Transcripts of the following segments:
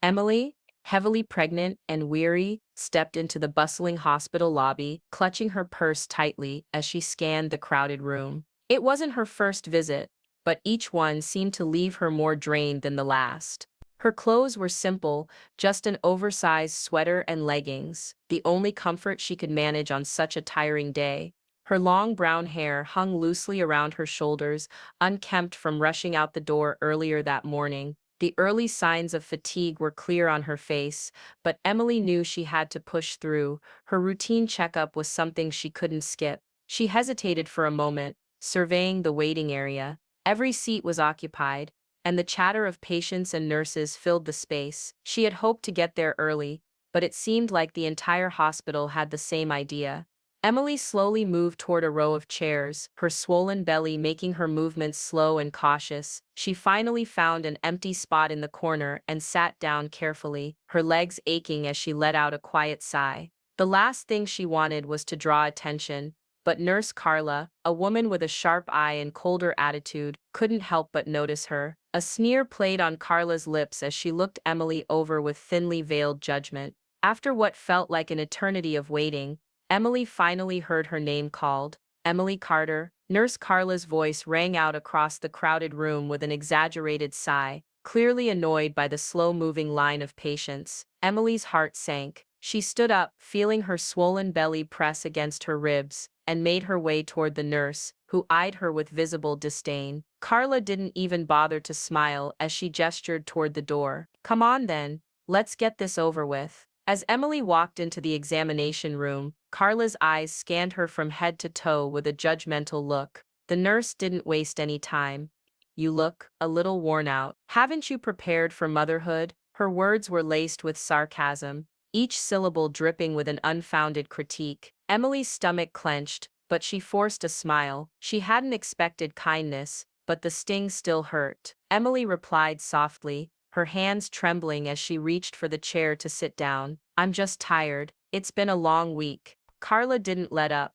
Emily, heavily pregnant and weary, stepped into the bustling hospital lobby, clutching her purse tightly as she scanned the crowded room. It wasn't her first visit, but each one seemed to leave her more drained than the last. Her clothes were simple, just an oversized sweater and leggings, the only comfort she could manage on such a tiring day. Her long brown hair hung loosely around her shoulders, unkempt from rushing out the door earlier that morning. The early signs of fatigue were clear on her face, but Emily knew she had to push through. Her routine checkup was something she couldn't skip. She hesitated for a moment, surveying the waiting area. Every seat was occupied, and the chatter of patients and nurses filled the space. She had hoped to get there early, but it seemed like the entire hospital had the same idea. Emily slowly moved toward a row of chairs, her swollen belly making her movements slow and cautious. She finally found an empty spot in the corner and sat down carefully, her legs aching as she let out a quiet sigh. The last thing she wanted was to draw attention, but Nurse Carla, a woman with a sharp eye and colder attitude, couldn't help but notice her. A sneer played on Carla's lips as she looked Emily over with thinly veiled judgment. After what felt like an eternity of waiting, Emily finally heard her name called. Emily Carter. Nurse Carla's voice rang out across the crowded room with an exaggerated sigh, clearly annoyed by the slow-moving line of patients. Emily's heart sank. She stood up, feeling her swollen belly press against her ribs, and made her way toward the nurse, who eyed her with visible disdain. Carla didn't even bother to smile as she gestured toward the door. "Come on then, let's get this over with." As Emily walked into the examination room, Carla's eyes scanned her from head to toe with a judgmental look. The nurse didn't waste any time. "You look a little worn out. Haven't you prepared for motherhood?" Her words were laced with sarcasm, each syllable dripping with an unfounded critique. Emily's stomach clenched, but she forced a smile. She hadn't expected kindness, but the sting still hurt. Emily replied softly, her hands trembling as she reached for the chair to sit down. "I'm just tired. It's been a long week." Carla didn't let up.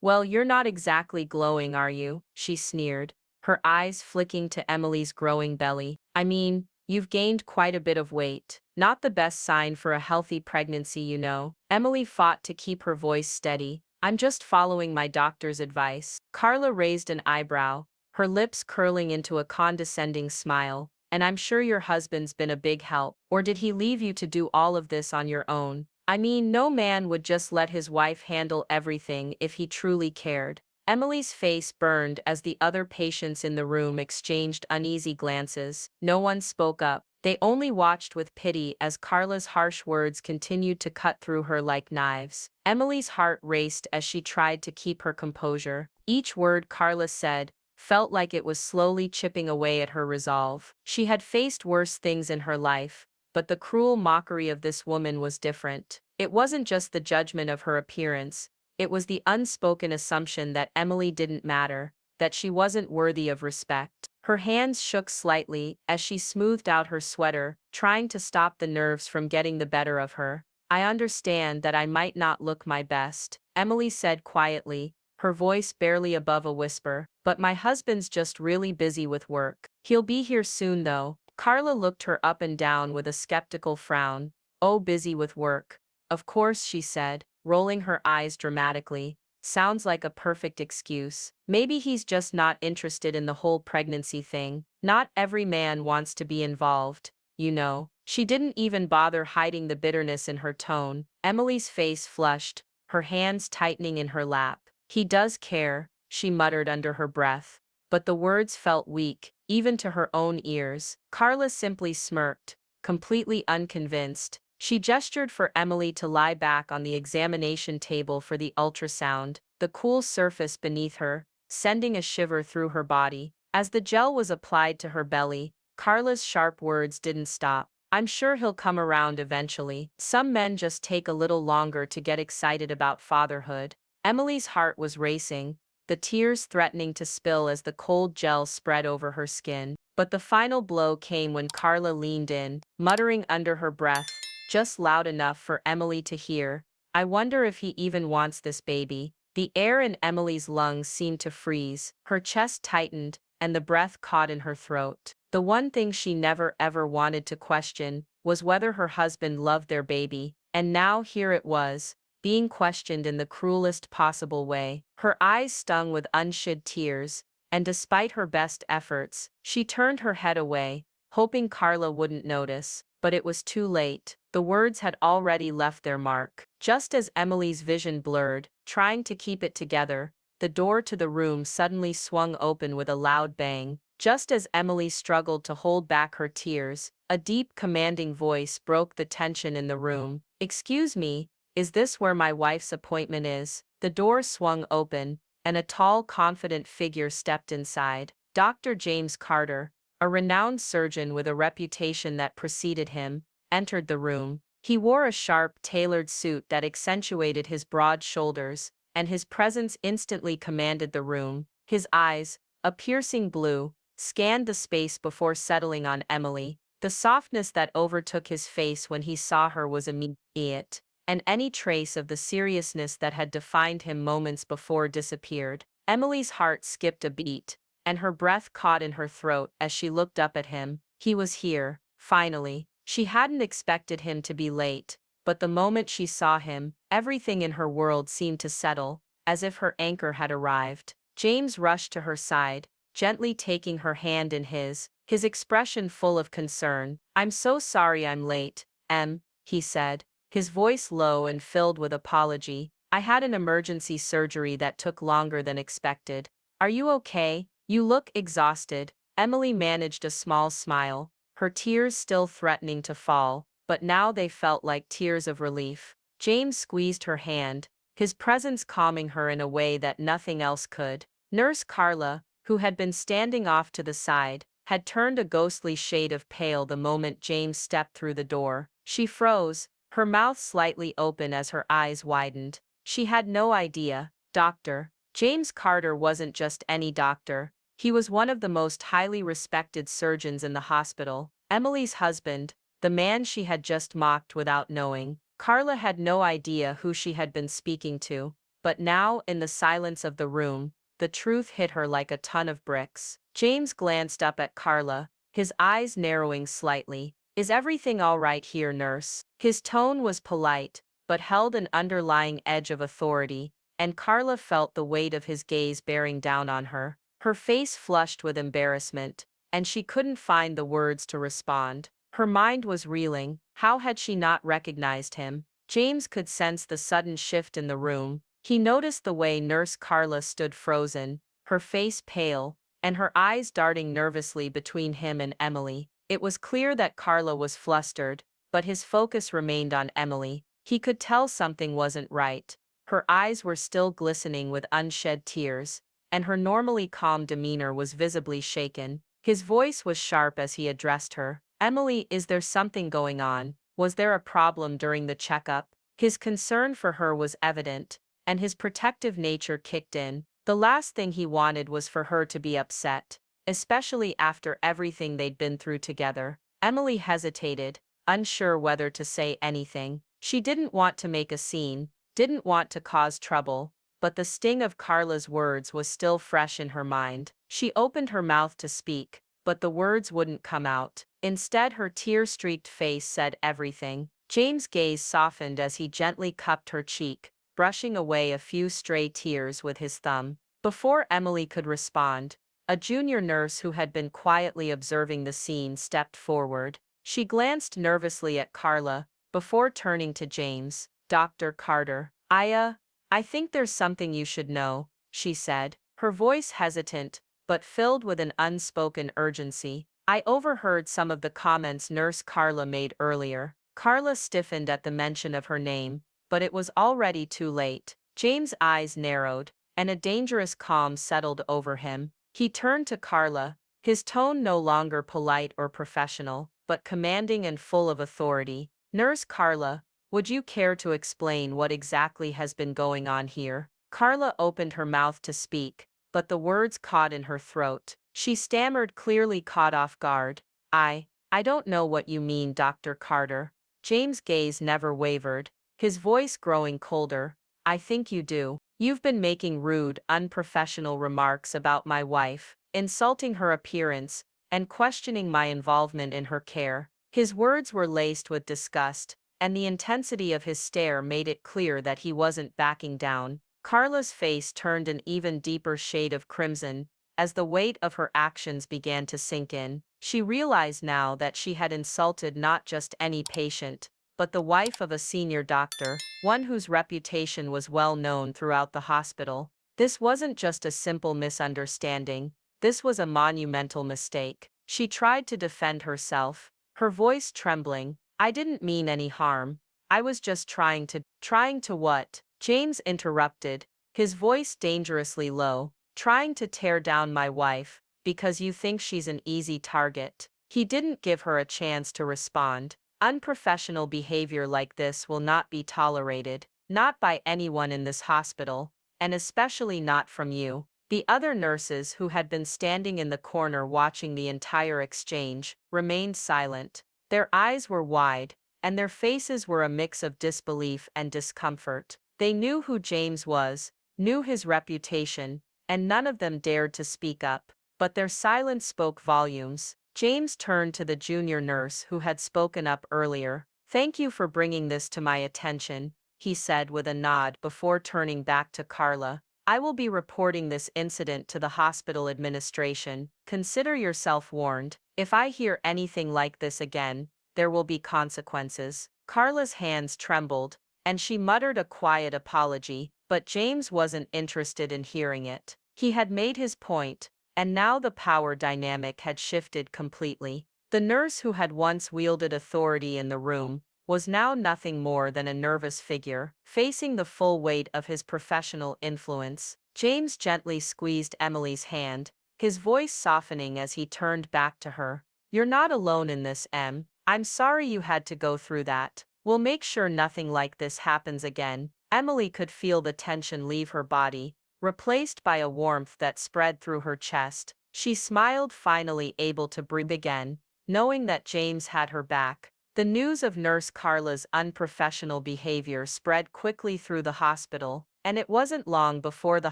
Well, you're not exactly glowing, are you?" she sneered, her eyes flicking to Emily's growing belly. "I mean, you've gained quite a bit of weight. Not the best sign for a healthy pregnancy, you know." Emily fought to keep her voice steady. "I'm just following my doctor's advice." Carla raised an eyebrow, her lips curling into a condescending smile. "And I'm sure your husband's been a big help. Or did he leave you to do all of this on your own? I mean, no man would just let his wife handle everything if he truly cared." Emily's face burned as the other patients in the room exchanged uneasy glances. No one spoke up. They only watched with pity as Carla's harsh words continued to cut through her like knives. Emily's heart raced as she tried to keep her composure. Each word Carla said felt like it was slowly chipping away at her resolve. She had faced worse things in her life, but the cruel mockery of this woman was different. It wasn't just the judgment of her appearance, it was the unspoken assumption that Emily didn't matter, that she wasn't worthy of respect. Her hands shook slightly as she smoothed out her sweater, trying to stop the nerves from getting the better of her. "I understand that I might not look my best," Emily said quietly, her voice barely above a whisper, "but my husband's just really busy with work. He'll be here soon though." Carla looked her up and down with a skeptical frown. "Oh, busy with work. Of course," she said, rolling her eyes dramatically. "Sounds like a perfect excuse. Maybe he's just not interested in the whole pregnancy thing. Not every man wants to be involved, you know." She didn't even bother hiding the bitterness in her tone. Emily's face flushed, her hands tightening in her lap. "He does care," she muttered under her breath, but the words felt weak, even to her own ears. Carla simply smirked, completely unconvinced. She gestured for Emily to lie back on the examination table for the ultrasound, the cool surface beneath her, sending a shiver through her body. As the gel was applied to her belly, Carla's sharp words didn't stop. "I'm sure he'll come around eventually. Some men just take a little longer to get excited about fatherhood." Emily's heart was racing, the tears threatening to spill as the cold gel spread over her skin. But the final blow came when Carla leaned in, muttering under her breath, just loud enough for Emily to hear, "I wonder if he even wants this baby." The air in Emily's lungs seemed to freeze, her chest tightened, and the breath caught in her throat. The one thing she never ever wanted to question was whether her husband loved their baby, and now here it was, being questioned in the cruelest possible way. Her eyes stung with unshed tears, and despite her best efforts, she turned her head away, hoping Carla wouldn't notice, but it was too late. The words had already left their mark. Just as Emily's vision blurred, trying to keep it together, the door to the room suddenly swung open with a loud bang. Just as Emily struggled to hold back her tears, a deep, commanding voice broke the tension in the room. "Excuse me, is this where my wife's appointment is?" The door swung open, and a tall, confident figure stepped inside. Dr. James Carter, a renowned surgeon with a reputation that preceded him, entered the room. He wore a sharp, tailored suit that accentuated his broad shoulders, and his presence instantly commanded the room. His eyes, a piercing blue, scanned the space before settling on Emily. The softness that overtook his face when he saw her was immediate, and any trace of the seriousness that had defined him moments before disappeared. Emily's heart skipped a beat, and her breath caught in her throat as she looked up at him. He was here, finally. She hadn't expected him to be late, but the moment she saw him, everything in her world seemed to settle, as if her anchor had arrived. James rushed to her side, gently taking her hand in his expression full of concern. "I'm so sorry I'm late, Em," he said, his voice low and filled with apology. "I had an emergency surgery that took longer than expected." "Are you okay? You look exhausted." Emily managed a small smile, her tears still threatening to fall, but now they felt like tears of relief. James squeezed her hand, his presence calming her in a way that nothing else could. Nurse Carla, who had been standing off to the side, had turned a ghostly shade of pale the moment James stepped through the door. She froze, her mouth slightly open as her eyes widened. She had no idea. Doctor James Carter wasn't just any doctor. He was one of the most highly respected surgeons in the hospital. Emily's husband, the man she had just mocked without knowing. Carla had no idea who she had been speaking to, but now, in the silence of the room, the truth hit her like a ton of bricks. James glanced up at Carla, his eyes narrowing slightly. "Is everything all right here, nurse?" His tone was polite, but held an underlying edge of authority, and Carla felt the weight of his gaze bearing down on her. Her face flushed with embarrassment, and she couldn't find the words to respond. Her mind was reeling. How had she not recognized him? James could sense the sudden shift in the room. He noticed the way Nurse Carla stood frozen, her face pale, and her eyes darting nervously between him and Emily. It was clear that Carla was flustered, but his focus remained on Emily. He could tell something wasn't right. Her eyes were still glistening with unshed tears, and her normally calm demeanor was visibly shaken. His voice was sharp as he addressed her. "Emily, is there something going on? Was there a problem during the checkup?" His concern for her was evident, and his protective nature kicked in. The last thing he wanted was for her to be upset, especially after everything they'd been through together. Emily hesitated, unsure whether to say anything. She didn't want to make a scene, didn't want to cause trouble, but the sting of Carla's words was still fresh in her mind. She opened her mouth to speak, but the words wouldn't come out. Instead, her tear-streaked face said everything. James' gaze softened as he gently cupped her cheek, brushing away a few stray tears with his thumb. Before Emily could respond, a junior nurse who had been quietly observing the scene stepped forward. She glanced nervously at Carla, before turning to James. "Dr. Carter, I think there's something you should know," she said, her voice hesitant, but filled with an unspoken urgency. "I overheard some of the comments Nurse Carla made earlier." Carla stiffened at the mention of her name, but it was already too late. James' eyes narrowed, and a dangerous calm settled over him. He turned to Carla, his tone no longer polite or professional, but commanding and full of authority. "Nurse Carla, would you care to explain what exactly has been going on here?" Carla opened her mouth to speak, but the words caught in her throat. She stammered, clearly caught off guard. I don't know what you mean, Dr. Carter." James' gaze never wavered, his voice growing colder. "I think you do. You've been making rude, unprofessional remarks about my wife, insulting her appearance, and questioning my involvement in her care. His words were laced with disgust, and the intensity of his stare made it clear that he wasn't backing down. Carla's face turned an even deeper shade of crimson as the weight of her actions began to sink in. She realized now that she had insulted not just any patient, but the wife of a senior doctor, one whose reputation was well known throughout the hospital. This wasn't just a simple misunderstanding, this was a monumental mistake. She tried to defend herself, her voice trembling. I didn't mean any harm. I was just Trying to what? James interrupted, his voice dangerously low. Trying to tear down my wife, because you think she's an easy target. He didn't give her a chance to respond. Unprofessional behavior like this will not be tolerated, not by anyone in this hospital, and especially not from you. The other nurses who had been standing in the corner watching the entire exchange remained silent. Their eyes were wide, and their faces were a mix of disbelief and discomfort. They knew who James was, knew his reputation, and none of them dared to speak up. But their silence spoke volumes. James turned to the junior nurse who had spoken up earlier. "Thank you for bringing this to my attention," he said with a nod before turning back to Carla. "I will be reporting this incident to the hospital administration. Consider yourself warned. If I hear anything like this again, there will be consequences." Carla's hands trembled, and she muttered a quiet apology, but James wasn't interested in hearing it. He had made his point, and now the power dynamic had shifted completely. The nurse who had once wielded authority in the room was now nothing more than a nervous figure, facing the full weight of his professional influence. James gently squeezed Emily's hand, his voice softening as he turned back to her. "You're not alone in this, Em. I'm sorry you had to go through that. We'll make sure nothing like this happens again." Emily could feel the tension leave her body, replaced by a warmth that spread through her chest. She smiled, finally able to breathe again, knowing that James had her back. The news of Nurse Carla's unprofessional behavior spread quickly through the hospital, and it wasn't long before the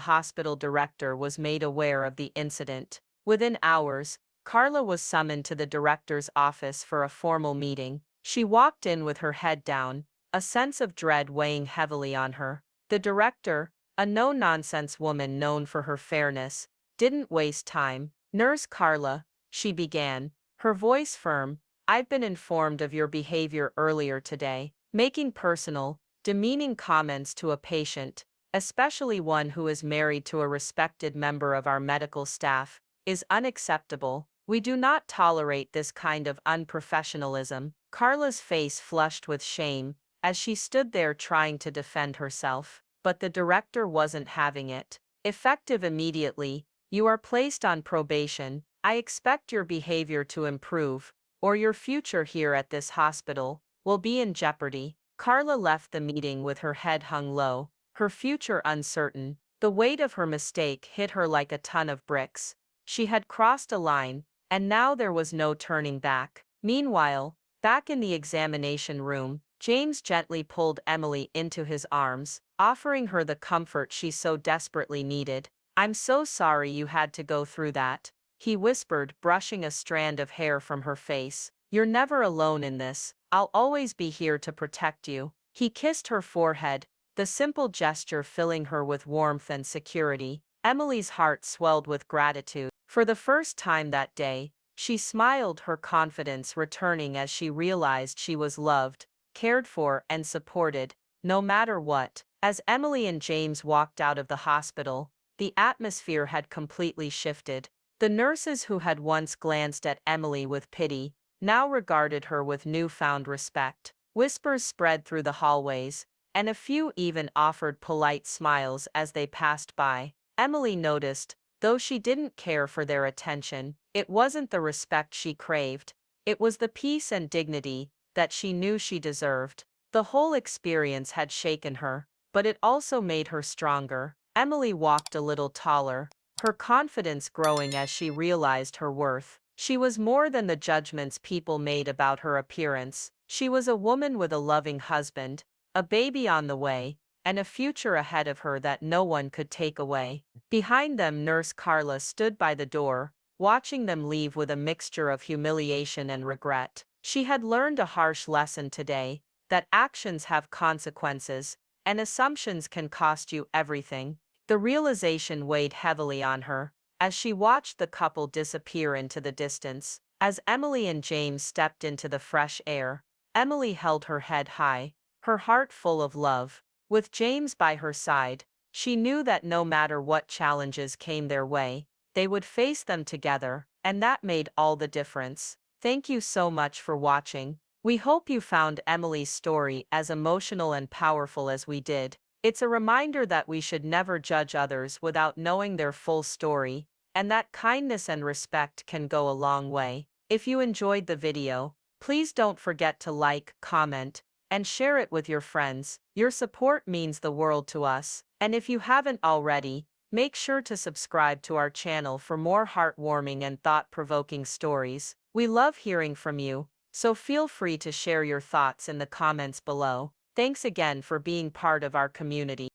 hospital director was made aware of the incident. Within hours, Carla was summoned to the director's office for a formal meeting. She walked in with her head down, a sense of dread weighing heavily on her. The director, a no-nonsense woman known for her fairness, didn't waste time. "Nurse Carla," she began, her voice firm, "I've been informed of your behavior earlier today. Making personal, demeaning comments to a patient, especially one who is married to a respected member of our medical staff, is unacceptable. We do not tolerate this kind of unprofessionalism." Carla's face flushed with shame as she stood there trying to defend herself. But the director wasn't having it. "Effective immediately, you are placed on probation. I expect your behavior to improve, or your future here at this hospital will be in jeopardy." Carla left the meeting with her head hung low, her future uncertain. The weight of her mistake hit her like a ton of bricks. She had crossed a line, and now there was no turning back. Meanwhile, back in the examination room, James gently pulled Emily into his arms, offering her the comfort she so desperately needed. "I'm so sorry you had to go through that," he whispered, brushing a strand of hair from her face. "You're never alone in this. I'll always be here to protect you." He kissed her forehead, the simple gesture filling her with warmth and security. Emily's heart swelled with gratitude. For the first time that day, she smiled, her confidence returning as she realized she was loved, cared for, and supported, no matter what. As Emily and James walked out of the hospital, the atmosphere had completely shifted. The nurses who had once glanced at Emily with pity now regarded her with newfound respect. Whispers spread through the hallways, and a few even offered polite smiles as they passed by. Emily noticed, though she didn't care for their attention, it wasn't the respect she craved, it was the peace and dignity that she knew she deserved. The whole experience had shaken her, but it also made her stronger. Emily walked a little taller, her confidence growing as she realized her worth. She was more than the judgments people made about her appearance. She was a woman with a loving husband, a baby on the way, and a future ahead of her that no one could take away. Behind them, Nurse Carla stood by the door, watching them leave with a mixture of humiliation and regret. She had learned a harsh lesson today, that actions have consequences, and assumptions can cost you everything. The realization weighed heavily on her as she watched the couple disappear into the distance. As Emily and James stepped into the fresh air, Emily held her head high, her heart full of love. With James by her side, she knew that no matter what challenges came their way, they would face them together, and that made all the difference. Thank you so much for watching. We hope you found Emily's story as emotional and powerful as we did. It's a reminder that we should never judge others without knowing their full story, and that kindness and respect can go a long way. If you enjoyed the video, please don't forget to like, comment, and share it with your friends. Your support means the world to us, and if you haven't already, make sure to subscribe to our channel for more heartwarming and thought-provoking stories. We love hearing from you, so feel free to share your thoughts in the comments below. Thanks again for being part of our community.